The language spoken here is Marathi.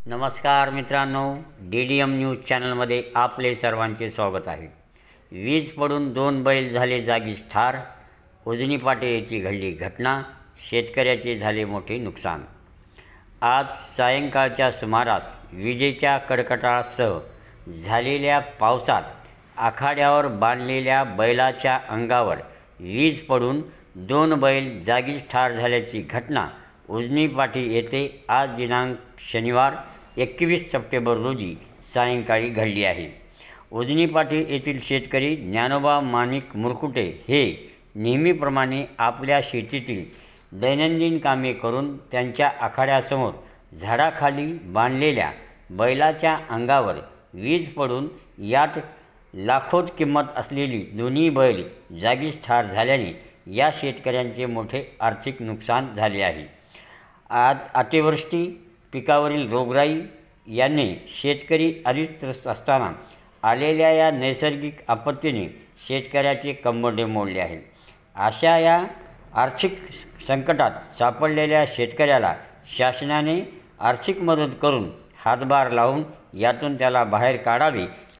नमस्कार मित्रांनो, DDM न्यूज चॅनलमध्ये आपले सर्वांचे स्वागत आहे। वीज पडून 2 बैल झाले जागीच ठार। उजनी पाटे येथे घडली घटना, शेतकऱ्याचे झाले मोठे नुकसान। आज सायंकाळच्या सुमारास विजेच्या कडकडाटासह झालेल्या पावसात आखाड्यावर बांधलेल्या बैलाच्या अंगावर वीज पडून 2 बैल जागीच ठार झाल्याची घटना उजनी पाटी येथे आज दिनांक शनिवार 21 सप्टेंबर रोजी सायंकाळी घडली आहे। उजनी पाटी येथील शेतकरी ज्ञानोबा माणिक मुरकुटे हे नेहमीप्रमाणे आपल्या शेतीतील दैनंदिन कामे करून त्यांच्या आखाड्यासमोर झाडाखाली बांधलेल्या बैलाच्या अंगावर वीज पडून यात लाखोत किंमत असलेली दोन्ही बैल जागीच ठार झाल्याने या शेतकऱ्यांचे मोठे आर्थिक नुकसान झाले आहे। आज अतिवृष्टी, पिकावरील रोगराई याने शेतकरी त्रस्त असताना आलेल्या या नैसर्गिक आपत्तीने शेतकऱ्याचे कंबरडे मोडले आहे। अशा या आर्थिक संकटात सापडलेल्या शेतकऱ्याला शासनाने आर्थिक मदत करून हातभार लावून यातून त्याला बाहेर काढावे